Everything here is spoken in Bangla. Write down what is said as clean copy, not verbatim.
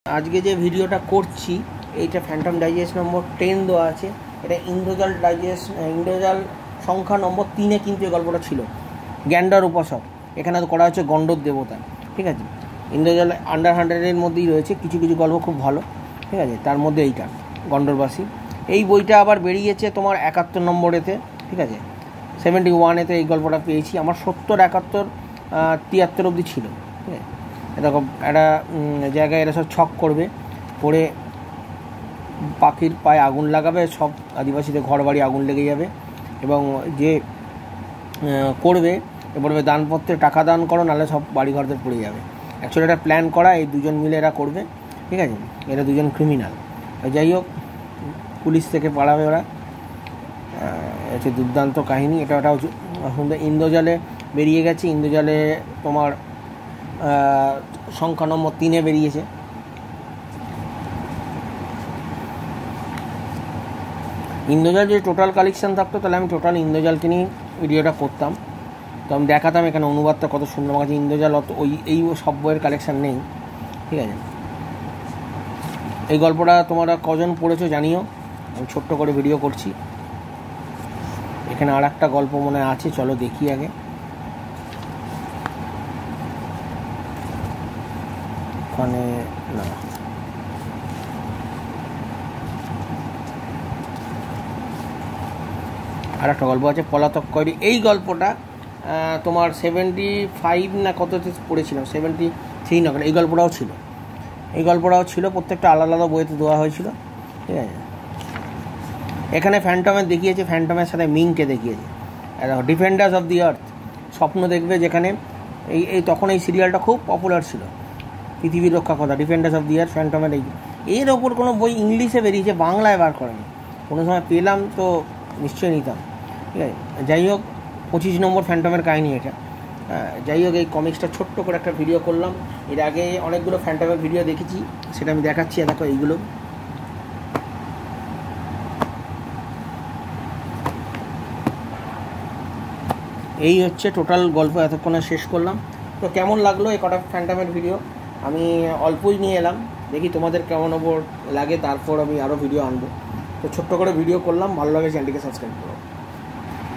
আজকে যে ভিডিওটা করছি এইটা ফ্যান্টম ডাইজেস্ট নম্বর 10 দেওয়া আছে। এটা ইন্দ্রজাল সংখ্যা নম্বর 3-এ কিন্তু এই গল্পটা ছিল। গ্যান্ডার উপাসক এখানে করা হচ্ছে গণ্ডর দেবতা, ঠিক আছে। ইন্দ্রজাল আন্ডার 100-এর মধ্যেই রয়েছে, কিছু কিছু গল্প খুব ভালো, ঠিক আছে। তার মধ্যে এইটা গণ্ডরবাসী। এই বইটা আবার বেরিয়েছে তোমার 71 নম্বরেতে, ঠিক আছে। 71-এতে এই গল্পটা পেয়েছি। আমার 70, 71, 73 অবধি ছিল, ঠিক আছে। এরকম একটা জায়গায় এরা সব ছক করবে, করে পাখির পায়ে আগুন লাগাবে, সব আদিবাসীদের ঘর বাড়ি আগুন লেগে যাবে, এবং যে করবে বলবে দানপত্রে টাকা দান করো, নাহলে সব বাড়িঘরদের পড়ে যাবে। অ্যাকচুয়ালি এটা প্ল্যান করা, এই দুজন মিলে এরা করবে, ঠিক আছে। এরা দুজন ক্রিমিনাল। যাই হোক, পুলিশ থেকে পালাবে ওরা। হচ্ছে দুর্দান্ত কাহিনী। এটাও ইন্দ্রজালে বেরিয়ে গেছে। ইন্দ্রজালে তোমার সংখ্যা নম্বর 3-এ বেরিয়েছে। ইন্দ্রজাল যে টোটাল কালেকশান থাকতো, তাহলে আমি টোটাল ইন্দ্রজালকে নিয়ে ভিডিওটা করতাম, তো আমি দেখাতাম এখানে অনুবাদটা কত সুন্দর। আমার কাছে ইন্দ্রজাল অত এই সব বইয়ের কালেকশান নেই, ঠিক আছে। এই গল্পটা তোমরা কজন পড়েছো জানিও, আমি ছোট্ট করে ভিডিও করছি। এখানে আর একটা গল্প মনে আছে, চলো দেখি আগে। ওখানে না, আর একটা গল্প আছে পলাতক কয়রি। এই গল্পটা তোমার 75 না কততে পড়েছিলাম, 73 না, এই গল্পটাও ছিল। প্রত্যেকটা আলাদা আলাদা বইতে দেওয়া হয়েছিল, ঠিক আছে। এখানে ফ্যান্টমের দেখিয়েছে, ফ্যান্টমের সাথে মিংকে দেখিয়েছে। ডিফেন্ডার্স অফ দি আর্থ স্বপ্ন দেখবে, যেখানে তখন এই সিরিয়ালটা খুব পপুলার ছিল, পৃথিবীর রক্ষা কথা। ডিফেন্ডার্স অফ দি আর্থ ফ্যান্টমের এর ওপর কোনো বই ইংলিশে বেরিয়েছে, বাংলায় বার করেনি। কোনো সময় পেলাম তো নিশ্চয়ই নিতাম, ঠিক আছে। যাই হোক, 25 নম্বর ফ্যান্টমের কাহিনী এটা। যাই হোক, এই কমিক্সটা ছোট্ট করে একটা ভিডিও করলাম। এর আগে অনেকগুলো ফ্যান্টমের ভিডিও দেখেছি, সেটা আমি দেখাচ্ছি। দেখো এইগুলো, এই হচ্ছে টোটাল গল্প। এতক্ষণে শেষ করলাম। তো কেমন লাগলো এই কটা ফ্যান্টমের ভিডিও? আমি অল্পই নিয়ে এলাম, দেখি তোমাদের কেমন ওপর লাগে, তারপর আমি আরও ভিডিও আনবো। তো ছোট্ট করে ভিডিও করলাম, ভালো লাগে চ্যানেলটিকে সাবস্ক্রাইব করো।